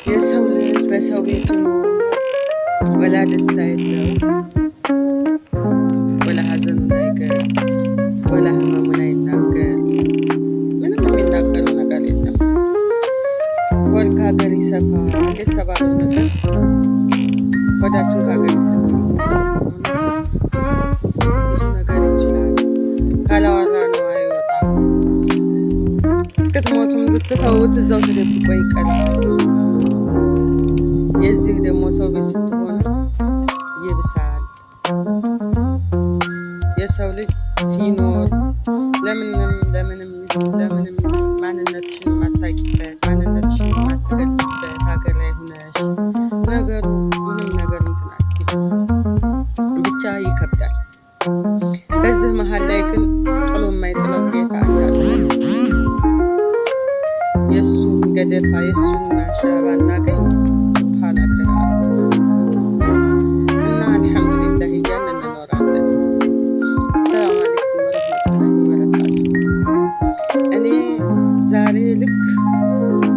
የሰው ልጅ በሰው ቤት ኑሮ ወላ ደስታ የለው፣ ወላ ሐዘኑን አይገልጽ፣ ወላ ህመሙን አይናገር። ምንም የሚናገረው ነገር የለም። ወል ከሀገር ይሰፋል የተባለው ነገር ወዳችን ከሀገር ይሰፋል። ብዙ ነገር ይችላል፣ ካላወራ ነው አይወጣም። እስክትሞቱም ብትተውት እዛው ተደብቆ ይቀራል። የዚህ ደግሞ ሰው ቤት ስትሆኑ ይብሳል። የሰው ልጅ ሲኖር ለምንም ማንነትሽን የማታውቂበት ማንነትሽን የማትገልጭበት ሀገር ላይ ሆነሽ ነገሩ ምንም ነገር እንትን አትይም፣ ብቻ ይከብዳል። በዚህ መሀል ላይ ግን ጥሎ የማይጥለው ጌታ እንዳለ የእሱን ገደፋ የእሱን ማሸባ እናገኝ ሱብሃነከ እና አልሐምዱሊላህ እያልን እንኖራለን። ሰላም አለይኩም ወረህመቱላሂ ወበረካቱ። እኔ ዛሬ ልክ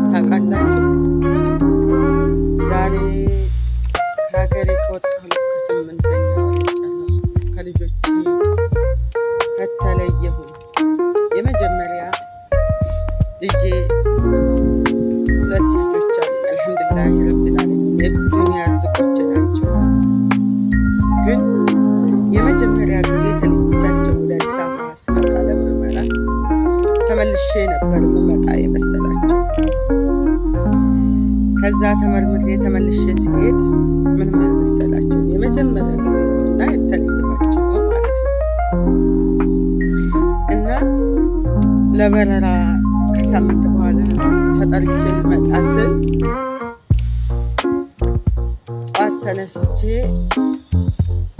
ታውቃላችሁ፣ ዛሬ ከሀገሬ ከወጣሁ ልክ 8ኛ ወር ጨረስኩ። ከልጆች ከተለየሁ የመጀመሪያ ልጄ 2 ልጆች አሉ። አልሐምዱሊላህ ረቢል ዓለሚን የዱንያ ርዝቆቼ ናቸው። ግን የመጀመሪያ ጊዜ ተለይቻቸው ወደ አዲስ አበባ ስመጣ ለምርመራ ተመልሼ ነበር የምመጣ የመሰላቸው። ከዛ ተመርምሬ ተመልሼ ሲሄድ ምንም አልመሰላቸውም። የመጀመሪያ ጊዜ ነው እና የተለየኋቸው ማለት ነው። እና ለበረራ ከሳምንት በኋላ ተጠርቼ ልመጣ ስል ጠዋት ተነስቼ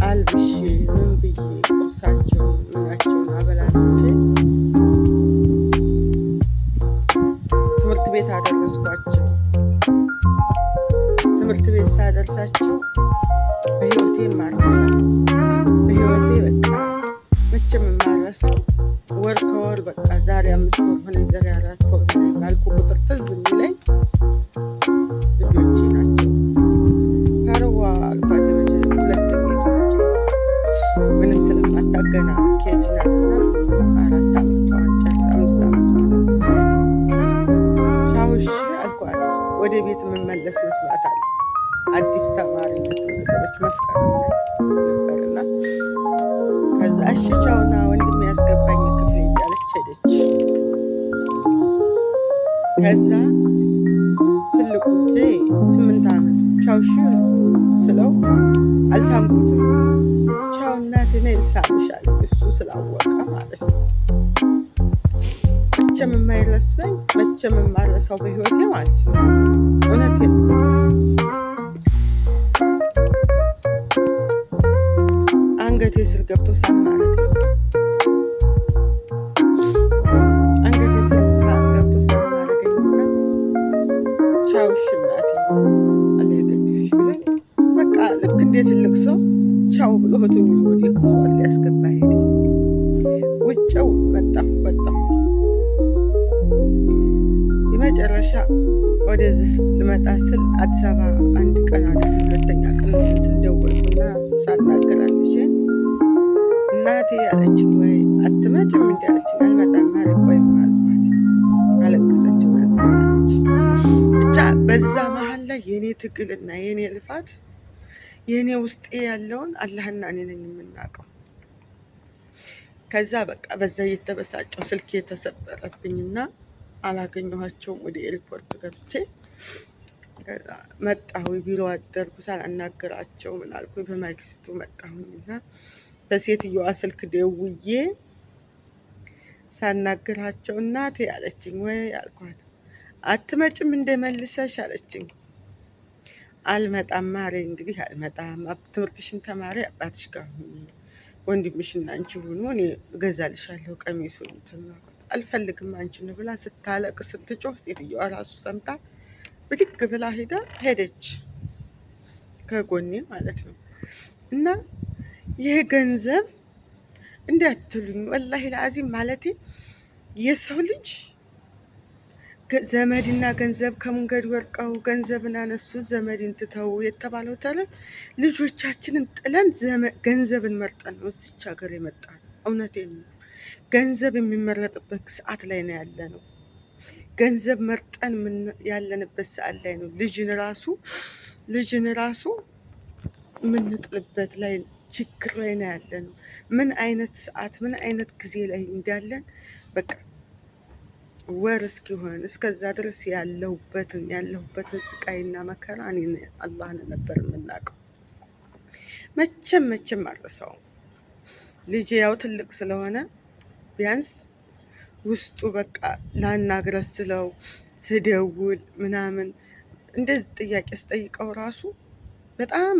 አልብሼ ምን ብዬ ቁርሳቸውን ምናቸውን አበላልቼ ትምህርት ቤት አደረስኳቸው። ትምህርት ቤት ሳደርሳቸው በህይወቴ የማልረሳው በህይወቴ በቃ መቼም የማልረሳው ወር ከወር በቃ ዛሬ 5 ወር ሆነኝ፣ ዛሬ 4 ወር ሆነኝ ባልኩ ቁጥር ትዝ የሚለኝ ልጆቼ ናቸው። ፈርዋ አልኳት ሁለተኛይቱ ልጄ ምንም ስለማታገና ኬጂ ናትና 4 ዓመቷን ጨርሳ 5 ዓመቷ ነው። ቻው እሺ አልኳት። ወደ ቤት የምመለስ መስሏታል። አዲስ ተማሪ የተመዘገበች መስከረም ላይ ነበርና ከዛ እሺ ቻውና ወንድሜ ያስገባኝ ክፍል እያለች ሄደች። ከዛ ትልቁ ልጄ 8 ዓመት ቻው እሺ ስለው አልሳምኩትም። ቻው እናቴ ነይ ልሳምሽ አለኝ፣ እሱ ስላወቀ ማለት ነው። መቼም የማይረሳኝ መቼም የማልረሳው በህይወቴ ማለት ነው። እውነቴን ነው። አንገቴ ስር ገብቶ ሳማረገኝ አንገቴ ስር ገብቶ ሳማረገኝና ቻው እሺ እናቴ አለ ገድፍሽ ብሎኝ በቃ ልክ እንደ ትልቅ ሰው ቻው ብሎ እህቱን ወደ ክፍሏ ሊያስገባ ሄደ። ውጭው ወጣሁ። የመጨረሻ ወደዚህ ልመጣ ስል አዲስ አበባ አንድ ቀን አድር 2ኛ ቀን ስል ደወልኩና ሳናገራት ልጄን እናቴ ያለችኝ ወይ አትመጭም እንዲ ያለችኝ፣ አልመጣም ማለት ቆይም አልኳት። አለቀሰችና ዝም አለች። ብቻ በዛ መሀል ላይ የኔ ትግልና የኔ ልፋት የኔ ውስጤ ያለውን አላህና እኔ ነኝ የምናውቀው። ከዛ በቃ በዛ እየተበሳጨው ስልኬ የተሰበረብኝና አላገኘኋቸውም። ወደ ኤርፖርት ገብቼ መጣሁ። ቢሮ አደርኩ ሳላናገራቸው ምን አልኩኝ። በማግስቱ መጣሁኝና በሴትዮዋ ስልክ ደውዬ ሳናገራቸው እናቴ አለችኝ ወይ አልኳት። አትመጭም እንደመልሰሽ አለችኝ። አልመጣም ማሬ፣ እንግዲህ አልመጣም። ትምህርትሽን ተማሪ፣ አባትሽ ጋር ሁኚ፣ ወንድምሽና አንቺ ሁኑ፣ እኔ እገዛልሻለሁ ቀሚሱን። አልፈልግም አንቺን ብላ ስታለቅስ ስትጮህ ሴትዮዋ ራሱ ሰምታ ብድግ ብላ ሄደች ከጎኔ ማለት ነው። እና ይህ ገንዘብ እንዳትሉኝ ወላሂ ለአዚም ማለቴ የሰው ልጅ ዘመድና ገንዘብ ከመንገድ ወርቀው ገንዘብን አነሱት ዘመድን ትተው የተባለው ተረት ልጆቻችንን ጥለን ገንዘብን መርጠን ነው እዚች ሀገር የመጣ ነው። እውነቴን ነው። ገንዘብ የሚመረጥበት ሰዓት ላይ ነው ያለ ነው። ገንዘብ መርጠን ያለንበት ሰዓት ላይ ነው። ልጅን ራሱ የምንጥልበት ላይ ችግር ላይ ነው ያለ ነው። ምን አይነት ሰዓት ምን አይነት ጊዜ ላይ እንዳለን በቃ ወር እስኪሆን እስከዛ ድረስ ያለሁበትን ስቃይና መከራ እኔ አላህን ነበር የምናውቀው። መቼም አልረሳውም። ልጄ ያው ትልቅ ስለሆነ ቢያንስ ውስጡ በቃ ላናግረስ ስለው ስደውል ምናምን እንደዚህ ጥያቄ ስጠይቀው ራሱ በጣም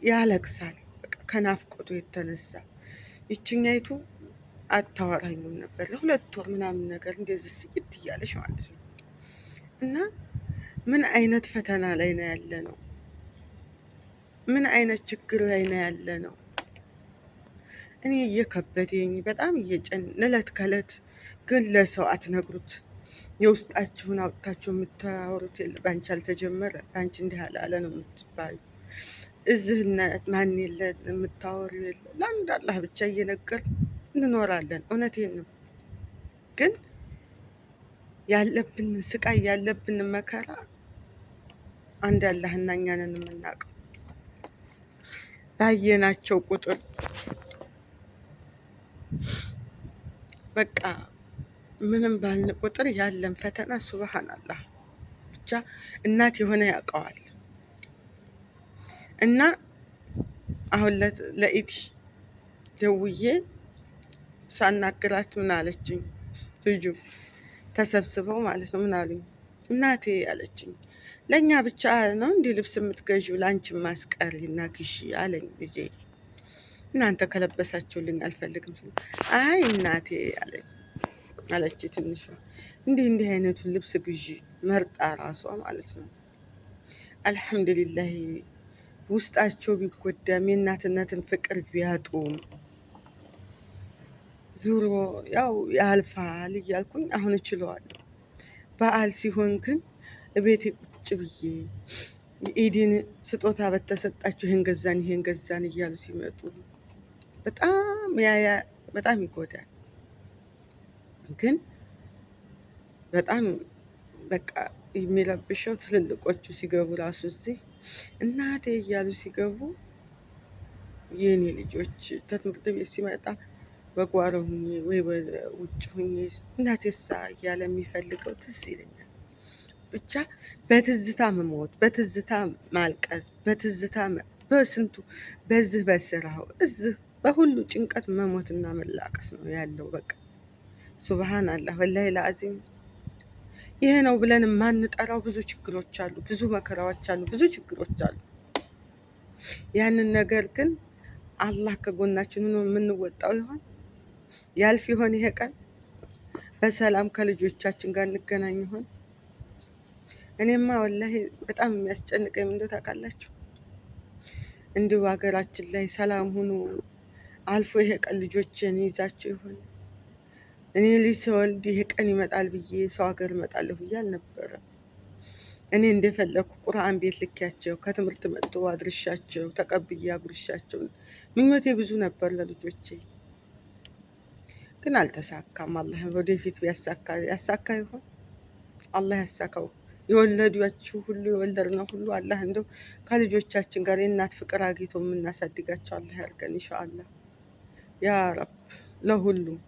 ያለቅሳል። በቃ ከናፍቆቱ የተነሳ ይችኛይቱ አታወራኝም ነበር ለ2 ወር ምናምን ነገር እንደዚህ ስይት እያለች ማለት ነው። እና ምን አይነት ፈተና ላይ ነው ያለ ነው? ምን አይነት ችግር ላይ ነው ያለ ነው? እኔ እየከበደኝ በጣም እለት ከእለት ግን ለሰው አትነግሩት። የውስጣችሁን አውጥታችሁ የምታወሩት የለ። በአንቺ አልተጀመረ በአንቺ እንዲህ አላለ ነው የምትባዩ። እዚህ ማን የለ የምታወሩ የለ። ለአንድ አላህ ብቻ እየነገር እንኖራለን። እውነቴን ነው። ግን ያለብን ስቃይ ያለብን መከራ አንድ አላህና እኛ ነን የምናውቀው። ባየናቸው ቁጥር በቃ ምንም ባልን ቁጥር ያለን ፈተና ሱብሃን አላህ ብቻ እናት የሆነ ያውቀዋል። እና አሁን ለኢቲ ደውዬ ሳናግራት ምን አለችኝ? ልጁ ተሰብስበው ማለት ነው ምን አሉኝ? እናቴ አለችኝ ለእኛ ብቻ ነው እንዲህ ልብስ የምትገዢው ለአንቺን ማስቀሪ እና ግዢ አለኝ ልጄ። እናንተ ከለበሳችሁልኝ አልፈልግም ስል አይ እናቴ አለች ትንሿ። እንዲህ አይነቱን ልብስ ግዢ መርጣ ራሷ ማለት ነው። አልሐምዱሊላህ ውስጣቸው ቢጎዳም የእናትነትን ፍቅር ቢያጡም ዙሮ ያው ያልፋል እያልኩኝ አሁን እችለዋለሁ። በዓል ሲሆን ግን እቤቴ ቁጭ ብዬ ኢድን ስጦታ በተሰጣቸው ይሄን ገዛን እያሉ ሲመጡ በጣም ይጎዳል። ግን በጣም በቃ የሚረብሸው ትልልቆቹ ሲገቡ ራሱ እዚህ እናቴ እያሉ ሲገቡ የኔ ልጆች ከትምህርት ቤት ሲመጣ በጓሮ ሁኜ ወይ በውጭ ሁኜ እናቴሳ እያለ የሚፈልገው ትዝ ይለኛል። ብቻ በትዝታ መሞት፣ በትዝታ ማልቀስ፣ በትዝታ በስንቱ በዚህ በስራው እዚህ በሁሉ ጭንቀት መሞትና መላቀስ ነው ያለው። በቃ ሱብሃን አላህ ወላሂ ለአዚም ይሄ ነው ብለን የማንጠራው ብዙ ችግሮች አሉ፣ ብዙ መከራዎች አሉ፣ ብዙ ችግሮች አሉ። ያንን ነገር ግን አላህ ከጎናችን ሆኖ የምንወጣው ይሆን? ያልፍ ይሆን ይሄ ቀን? በሰላም ከልጆቻችን ጋር እንገናኝ ይሆን? እኔማ ወላሂ በጣም የሚያስጨንቀኝ ምንድነው ታውቃላችሁ? እንዲሁ ሀገራችን ላይ ሰላም ሆኖ አልፎ ይሄ ቀን ልጆችን ይዛቸው ይሆን? እኔ ልጅ ስወልድ ይሄ ቀን ይመጣል ብዬ ሰው ሀገር እመጣለሁ ብዬ አልነበረም። እኔ እንደፈለግኩ ቁርአን ቤት ልኪያቸው ከትምህርት መጥቶ አድርሻቸው ተቀብዬ አጉርሻቸው ምኞቴ ብዙ ነበር ለልጆቼ። ግን አልተሳካም። አላህ ወደፊት ያሳካ ይሆን? አላህ ያሳካው። የወለዷችሁ ሁሉ የወለድነው ሁሉ አላህ እንደው ከልጆቻችን ጋር የእናት ፍቅር አግኝቶ የምናሳድጋቸው አላህ ያርገን ኢንሻአላህ ያ ረብ ለሁሉም